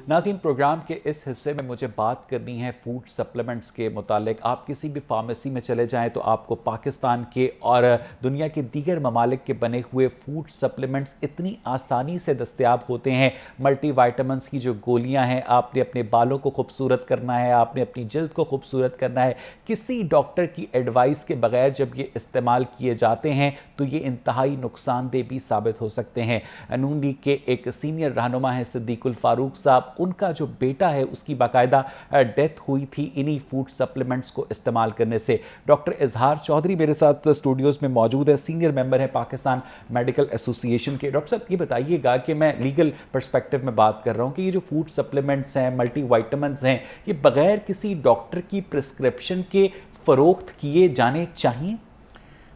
नाज़रीन, प्रोग्राम के इस हिस्से में मुझे बात करनी है फूड सप्लीमेंट्स के मुतालिक। आप किसी भी फार्मेसी में चले जाएं तो आपको पाकिस्तान के और दुनिया के दीगर ममालिक के बने हुए फूड सप्लीमेंट्स इतनी आसानी से दस्तयाब होते हैं। मल्टीविटामिन्स की जो गोलियां हैं, आपने अपने बालों को खूबसूरत करना है, आपने अपनी जल्द को खूबसूरत करना है, किसी डॉक्टर की एडवाइस के बगैर जब ये इस्तेमाल किए जाते हैं तो ये इंतहाई नुकसानदेह भी साबित हो सकते हैं। नून लीग के एक सीनियर रहनुमा है सिद्दीकुल फारूक साहब, उनका जो बेटा है उसकी बाकायदा डेथ हुई थी इन्हीं फूड सप्लीमेंट्स को इस्तेमाल करने से। डॉक्टर इजहार चौधरी मेरे साथ स्टूडियोज़ में मौजूद है, सीनियर मेंबर है पाकिस्तान मेडिकल एसोसिएशन के। डॉक्टर साहब, ये बताइएगा कि मैं लीगल पर्सपेक्टिव में बात कर रहा हूँ कि ये जो फूड सप्लीमेंट्स हैं, मल्टीविटामिन्स हैं, ये बगैर किसी डॉक्टर की प्रिस्क्रिप्शन के फ़रोख्त किए जाने चाहिए?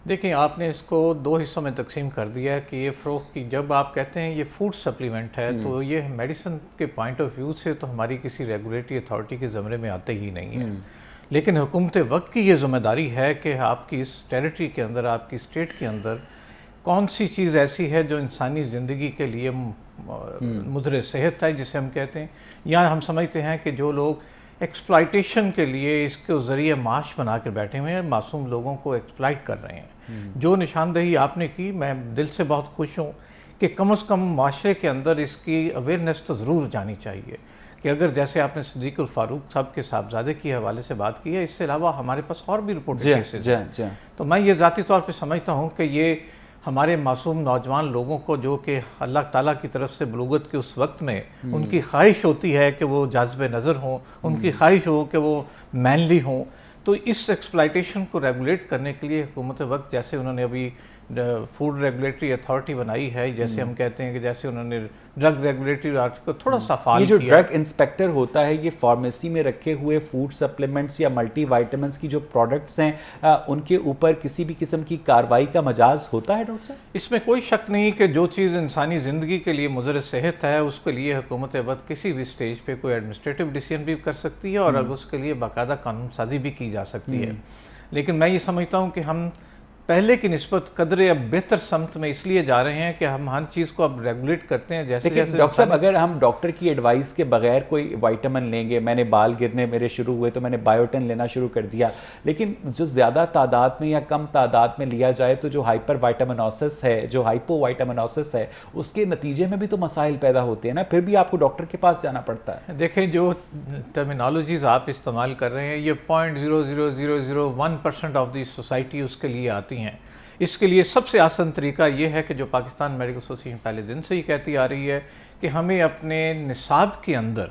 देखिए, आपने इसको दो हिस्सों में तकसीम कर दिया है कि ये फ़रोख्त की, जब आप कहते हैं ये फूड सप्लीमेंट है तो ये मेडिसिन के पॉइंट ऑफ व्यू से तो हमारी किसी रेगुलेटरी अथॉरिटी के ज़मरे में आते ही नहीं है। लेकिन हुकूमत वक्त की ये ज़िम्मेदारी है कि आपकी इस टेरिटरी के अंदर, आपकी स्टेट के अंदर कौन सी चीज़ ऐसी है जो इंसानी ज़िंदगी के लिए मुज़र सेहत है जिसे हम कहते हैं, या हम समझते हैं कि जो लोग एक्सप्लाइटेशन के लिए इसके ज़रिए माश बना कर बैठे हुए हैं, मासूम लोगों को एक्सप्लाइट कर रहे हैं। जो निशानदेही आपने की, मैं दिल से बहुत खुश हूँ कि कम से कम माशरे के अंदर इसकी अवेयरनेस तो ज़रूर जानी चाहिए कि अगर जैसे आपने सिद्दीकुल फारूक साहब के साहबजादे के हवाले से बात की है, इससे अलावा हमारे पास और भी रिपोर्टेड केसेस हैं। तो मैं ये ज़ाती तौर पर समझता हूँ कि ये हमारे मासूम नौजवान लोगों को, जो कि अल्लाह ताला की तरफ से बलूगत के उस वक्त में उनकी ख्वाहिश होती है कि वो जाज़िब नज़र हों, उनकी ख्वाहिश हो कि वो मैनली हों, तो इस एक्सप्लाइटेशन को रेगुलेट करने के लिए हुकूमत वक्त, जैसे उन्होंने अभी फूड रेगुलेटरी अथॉरिटी बनाई है, जैसे हम कहते हैं कि जैसे उन्होंने ड्रग रेगुलेटरी को थोड़ा सा फाल ये जो ड्रग इंस्पेक्टर होता है, ये फार्मेसी में रखे हुए फूड सप्लीमेंट्स या मल्टीविटामिन्स की जो प्रोडक्ट्स हैं उनके ऊपर किसी भी किस्म की कार्रवाई का मजाज होता है डॉक्टर साहब? इसमें कोई शक नहीं कि जो चीज़ इंसानी ज़िंदगी के लिए मुज़र सेहत है उसके लिए हुकूमत वक्त किसी भी स्टेज पे कोई एडमिनिस्ट्रेटिव डिसीजन भी कर सकती है और अगर उसके लिए बाकायदा कानून साजी भी की जा सकती है। लेकिन मैं ये समझता हूँ कि हम पहले की निस्बत कदरे अब बेहतर समत में इसलिए जा रहे हैं कि हम हर चीज़ को अब रेगुलेट करते हैं। जैसे जैसे डॉक्टर साहब, अगर हम डॉक्टर की एडवाइस के बगैर कोई विटामिन लेंगे, मैंने बाल गिरने मेरे शुरू हुए तो मैंने बायोटिन लेना शुरू कर दिया, लेकिन जो ज़्यादा तादाद में या कम तादाद में लिया जाए तो जो हाइपर वाइटामिनोसिस है, जो हाइपो वाइटामिनोसिस है, उसके नतीजे में भी तो मसाइल पैदा होते हैं ना, फिर भी आपको डॉक्टर के पास जाना पड़ता है। देखें, जो टर्मिनोलॉजीज़ आप इस्तेमाल कर रहे हैं, ये 0.0001% ऑफ द सोसाइटी उसके लिए आती हैं। इसके लिए सबसे आसान तरीका ये है कि जो पाकिस्तान मेडिकल एसोसिएशन पहले दिन से ही कहती आ रही है कि हमें अपने निसाब के अंदर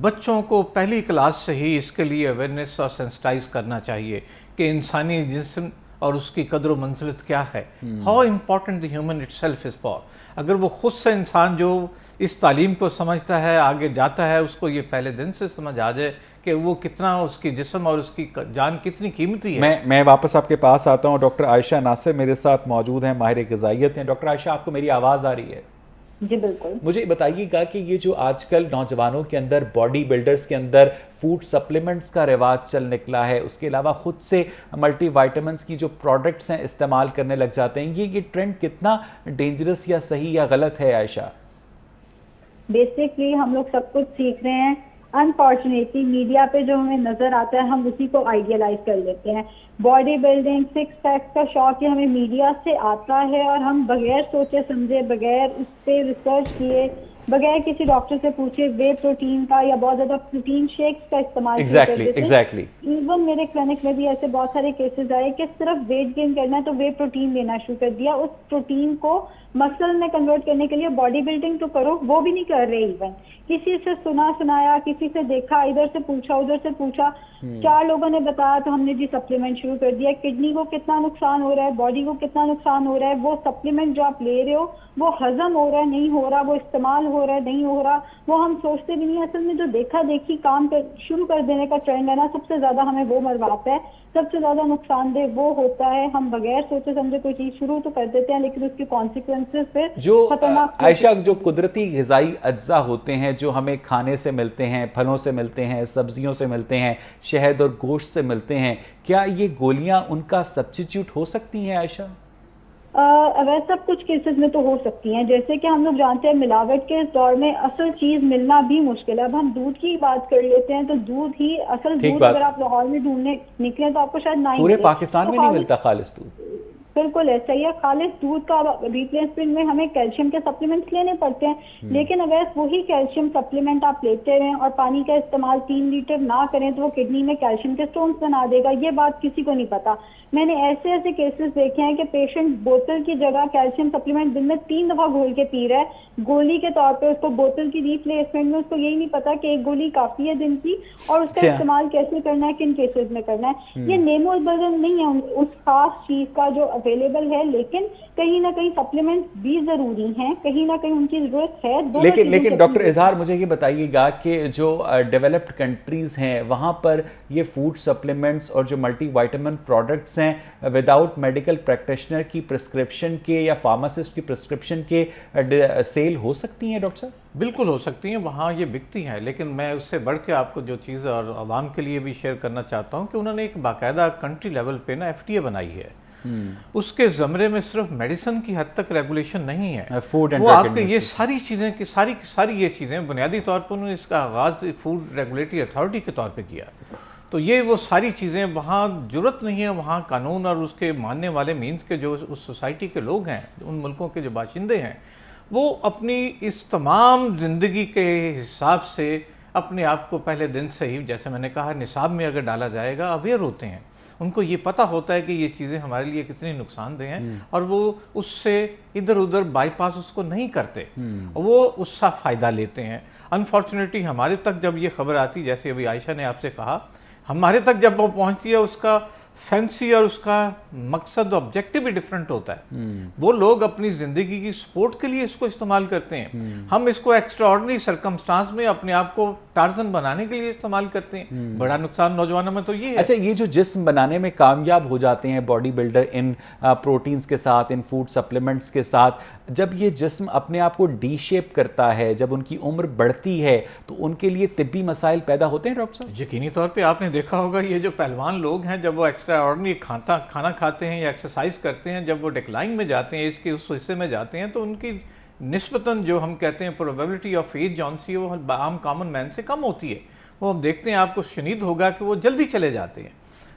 बच्चों को पहली क्लास से ही इसके लिए अवेयरनेस और सेंसिटाइज करना चाहिए कि इंसानी जिस्म और उसकी कदर मंजिलत क्या है, how important the human itself is for. अगर वो खुद से इंसान जो इस तालीम को समझता है, आगे जाता है, उसको ये पहले दिन से समझ आ जाए कि वो कितना, उसकी जिस्म और उसकी जान कितनी कीमती है। मैं वापस आपके पास आता हूँ। डॉक्टर आयशा नासिर मेरे साथ मौजूद हैं, माहिर ग़िज़ाइयत हैं। डॉक्टर आयशा, आपको मेरी आवाज़ आ रही है? जी बिल्कुल। मुझे बताइएगा कि ये जो आजकल नौजवानों के अंदर, बॉडी बिल्डर्स के अंदर फूड सप्लीमेंट्स का रिवाज चल निकला है, उसके अलावा खुद से मल्टीविटामिन्स की जो प्रोडक्ट्स हैं इस्तेमाल करने लग जाते हैं, ये ट्रेंड कितना डेंजरस या सही या गलत है आयशा? बेसिकली हम लोग सब कुछ सीख रहे हैं, अनफॉर्चुनेटली मीडिया पे जो हमें नजर आता है हम उसी को आइडियलाइज कर लेते हैं। बॉडी बिल्डिंग, सिक्स पैक का शौक ये हमें मीडिया से आता है और हम बगैर सोचे समझे, बगैर उस पर रिसर्च किए, बगैर किसी डॉक्टर से पूछे वे प्रोटीन का या बहुत ज्यादा प्रोटीन शेक्स का इस्तेमाल एग्जैक्टली। इवन मेरे क्लिनिक में भी ऐसे बहुत सारे केसेस आए कि सिर्फ वेट गेन करना है तो वे प्रोटीन लेना शुरू कर दिया। उस प्रोटीन को मसल में कन्वर्ट करने के लिए बॉडी बिल्डिंग तो करो, वो भी नहीं कर रहे। इवन किसी से सुनाया, किसी से देखा, इधर से पूछा, उधर से पूछा, 4 लोगों ने बताया तो हमने जी सप्लीमेंट शुरू कर दिया। किडनी को कितना नुकसान हो रहा है, बॉडी को कितना नुकसान हो रहा है, वो सप्लीमेंट जो आप ले रहे हो वो हजम हो रहा है नहीं हो रहा, वो इस्तेमाल हो रहा है नहीं हो रहा, वो हम सोचते भी नहीं। असल में जो देखा देखी काम शुरू कर देने का ट्रेंड है ना, सबसे ज्यादा हमें वो मरवाता है, सबसे ज्यादा नुकसानदेह वो होता है। हम बगैर सोचे समझे कोई चीज शुरू तो कर देते हैं लेकिन उसके कॉन्सिक्वेंसेस फिर जो खतरनाक। आयशा, जो कुदरती ग़िज़ाई अज्जा होते हैं जो हमें खाने से मिलते हैं, फलों से मिलते हैं, सब्जियों से मिलते हैं, शहद और गोश्त से मिलते हैं, क्या ये गोलियां उनका सब्स्टिट्यूट हो सकती हैं आयशा? वैसे सब कुछ केसेस में तो हो सकती हैं, जैसे कि हम लोग जानते हैं मिलावट के इस दौर में असल चीज मिलना भी मुश्किल है। अब हम दूध की बात कर लेते हैं तो दूध ही असल दूध अगर आप लाहौर में ढूंढने निकले तो आपको शायद ना ही पूरे मिले। पाकिस्तान में नहीं मिलता खालिस दूध। बिल्कुल ऐसा ही है, खालिस दूध का रिप्लेसमेंट में हमें कैल्शियम के सप्लीमेंट्स लेने पड़ते हैं, लेकिन अगर वही कैल्शियम सप्लीमेंट आप लेते रहें और पानी का इस्तेमाल 3 लीटर ना करें तो वो किडनी में कैल्शियम के स्टोन्स बना देगा। ये बात किसी को नहीं पता। मैंने ऐसे ऐसे केसेस देखे हैं कि पेशेंट बोतल की जगह कैल्शियम सप्लीमेंट दिन में 3 दफा घोल के पी रहा है, गोली के तौर पे उसको बोतल की रिप्लेसमेंट में उसको यही नहीं पता कि एक गोली काफी है दिन की और उसका इस्तेमाल कैसे करना है, किन केसेस में करना है। ये नेमो बदल नहीं है उस खास चीज का जो अवेलेबल है, लेकिन कहीं ना कहीं सप्लीमेंट भी जरूरी हैं, कहीं ना कहीं उनकी जरूरत है। लेकिन डॉक्टर इजहार मुझे ये बताइएगा कि जो डेवलप्ड कंट्रीज हैं वहाँ पर ये फूड सप्लीमेंट्स और जो मल्टीविटामिन प्रोडक्ट्स हैं विदाउट मेडिकल प्रैक्टिशनर की प्रिस्क्रिप्शन के या फार्मासिस्ट की प्रिस्क्रिप्शन के सेल हो सकती हैं डॉक्टर साहब? बिल्कुल हो सकती हैं, वहाँ ये बिकती हैं, लेकिन मैं उससे बढ़ के आपको जो चीज़ और आवाम के लिए भी शेयर करना चाहता हूँ कि उन्होंने एक बाकायदा कंट्री लेवल पे ना FDA बनाई है। उसके ज़मरे में सिर्फ मेडिसिन की हद तक रेगुलेशन नहीं है, फूड एंड वो आपके ये सारी चीज़ें की सारी ये चीज़ें बुनियादी तौर पर उन्होंने इसका आगाज़ फूड रेगुलेटरी अथॉरिटी के तौर पे किया। तो ये वो सारी चीज़ें वहाँ ज़रूरत नहीं है, वहाँ कानून और उसके मानने वाले मीन्स के जो उस सोसाइटी के लोग हैं, उन मुल्कों के जो बाशिंदे हैं, वो अपनी इस तमाम ज़िंदगी के हिसाब से अपने आप को पहले दिन से ही, जैसे मैंने कहा, निसाब में अगर डाला जाएगा, अवेयर होते हैं। उनको ये पता होता है कि ये चीज़ें हमारे लिए कितनी नुकसानदेह हैं और वो उससे इधर उधर बाईपास उसको नहीं करते, वो उसका फ़ायदा लेते हैं। अनफॉर्चुनेटली हमारे तक जब ये खबर आती, जैसे अभी आयशा ने आपसे कहा, हमारे तक जब वो पहुंचती है उसका फैंसी और उसका मकसद ऑब्जेक्टिव भी डिफरेंट होता है। वो लोग अपनी ज़िंदगी की सपोर्ट के लिए इसको इस्तेमाल करते हैं, हम इसको एक्स्ट्राऑर्डिनरी सर्कमस्टांस में अपने आप को टार्जन बनाने के लिए इस्तेमाल करते हैं। बड़ा नुकसान नौजवानों में तो ये है। अच्छा, ये जो जिस्म बनाने में कामयाब हो जाते हैं बॉडी बिल्डर इन प्रोटीन्स के साथ, इन फूड सप्लीमेंट्स के साथ, जब ये जिस्म अपने आप को डी शेप करता है, जब उनकी उम्र बढ़ती है, तो उनके लिए तिब्बी मसाइल पैदा होते हैं डॉक्टर साहब? यकीनी तौर पे आपने देखा होगा ये जो पहलवान लोग हैं, जब वो एक्स्ट्रा ऑर्डिनरी खाना खाते हैं या एक्सरसाइज करते हैं, जब वो डिक्लाइन में जाते हैं, इसके उस हिस्से में जाते हैं, तो उनकी निस्बतन जो हम कहते हैं प्रोबेबिलिटी ऑफ एज जौन सी है वो आम कॉमन मैन से कम होती है। वो हम देखते हैं, आपको शुनीद होगा कि वो जल्दी चले जाते हैं।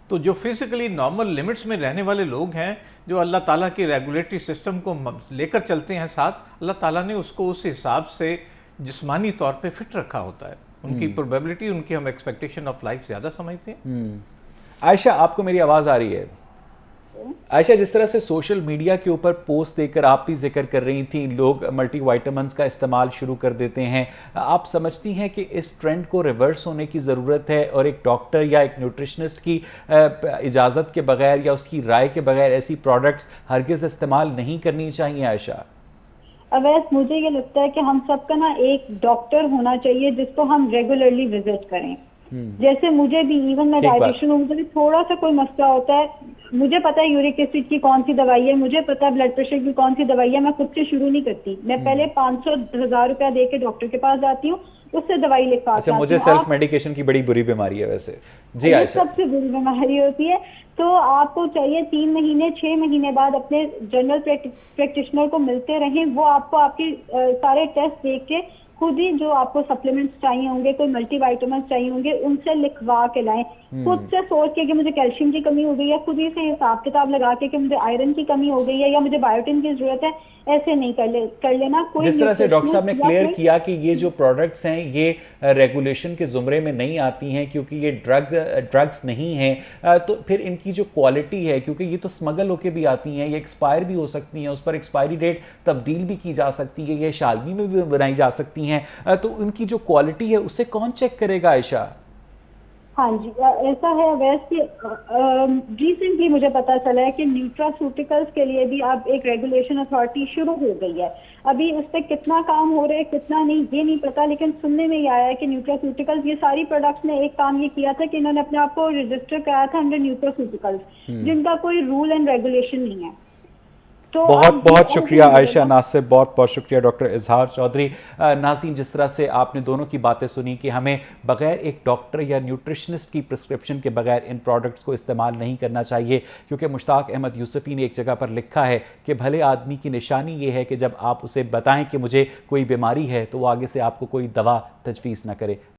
तो जो फिजिकली नॉर्मल लिमिट्स में रहने वाले लोग हैं, जो अल्लाह ताला के रेगुलेटरी सिस्टम को लेकर चलते हैं साथ, अल्लाह ताला ने उसको उस हिसाब से जिस्मानी तौर पे फिट रखा होता है। उनकी प्रोबेबिलिटी, उनकी हम एक्सपेक्टेशन ऑफ लाइफ ज़्यादा समझते हैं। आयशा, आपको मेरी आवाज़ आ रही है? आयशा, जिस तरह से सोशल मीडिया के ऊपर पोस्ट देकर आप भी जिक्र कर रही थी, लोग मल्टीविटामिन्स का इस्तेमाल शुरू कर देते हैं, आप समझती हैं कि इस ट्रेंड को रिवर्स होने की ज़रूरत है और एक डॉक्टर या एक न्यूट्रिशनिस्ट की इजाज़त के बगैर या उसकी राय के बगैर ऐसी प्रोडक्ट्स हरगिज़ इस्तेमाल नहीं करनी चाहिए? आयशा, अवैस, मुझे ये लगता है कि हम सबका ना एक डॉक्टर होना चाहिए जिसको हम रेगुलरली विजिट करें। जैसे मुझे भी, इवन मैं डायटिशियन हूँ, मुझे भी थोड़ा सा कोई मसला होता है, मुझे पता है यूरिक एसिड की कौन सी दवाई है, मुझे पता है ब्लड प्रेशर की कौन सी दवाई है, मैं खुद से शुरू नहीं करती। मैं पहले 500-1000 रुपया दे के डॉक्टर के पास जाती हूँ, उससे दवाई लिखवा। अच्छा, मुझे सेल्फ मेडिकेशन की बड़ी बुरी बीमारी है वैसे। जी आयशा, सबसे बुरी बीमारी होती है। तो आपको चाहिए 3 महीने 6 महीने बाद अपने जनरल प्रैक्टिशनर को मिलते रहें, वो आपको आपके सारे टेस्ट देख के खुद ही जो आपको सप्लीमेंट्स चाहिए होंगे, कोई मल्टीविटामिन चाहिए होंगे, उनसे लिखवा के लाएं। खुद से सोच के कि मुझे कैल्शियम की कमी हो गई है, खुद ही से हिसाब किताब लगा के कि मुझे आयरन की कमी हो गई है या मुझे बायोटिन की जरूरत है, ऐसे नहीं कर लेना। कोई जिस तरह से डॉक्टर साहब ने क्लियर किया कि ये जो प्रोडक्ट्स हैं ये रेगुलेशन के जुमरे में नहीं आती हैं क्योंकि ये ड्रग्स नहीं हैं, तो फिर इनकी जो क्वालिटी है, क्योंकि ये तो स्मगल होके भी आती हैं, ये एक्सपायर भी हो सकती हैं, उस पर एक्सपायरी डेट तब्दील भी की जा सकती है, ये शालगी में भी बनाई जा सकती हैं, तो उनकी जो क्वालिटी है उसे कौन चेक करेगा? आयशा, हाँ जी, ऐसा है। वैसे रिसेंटली मुझे पता चला है कि न्यूट्रास्यूटिकल्स के लिए भी अब एक रेगुलेशन अथॉरिटी शुरू हो गई है। अभी उस पर कितना काम हो रहा है कितना नहीं ये नहीं पता, लेकिन सुनने में ये आया है कि न्यूट्रास्यूटिकल्स, ये सारी प्रोडक्ट्स ने एक काम ये किया था कि इन्होंने अपने आप को रजिस्टर कराया था अंडर न्यूट्रास्यूटिकल्स, जिनका कोई रूल एंड रेगुलेशन नहीं है। तो बहुत अब बहुत और शुक्रिया भी आयशा मिलेगा। नासिर, बहुत बहुत शुक्रिया डॉक्टर इजहार चौधरी। नाज़रीन, जिस तरह से आपने दोनों की बातें सुनी कि हमें बगैर एक डॉक्टर या न्यूट्रिशनिस्ट की प्रिस्क्रिप्शन के बगैर इन प्रोडक्ट्स को इस्तेमाल नहीं करना चाहिए, क्योंकि मुश्ताक अहमद यूसुफ़ी ने एक जगह पर लिखा है कि भले आदमी की निशानी ये है कि जब आप उसे बताएं कि मुझे कोई बीमारी है तो वो आगे से आपको कोई दवा तजवीज़ ना करे।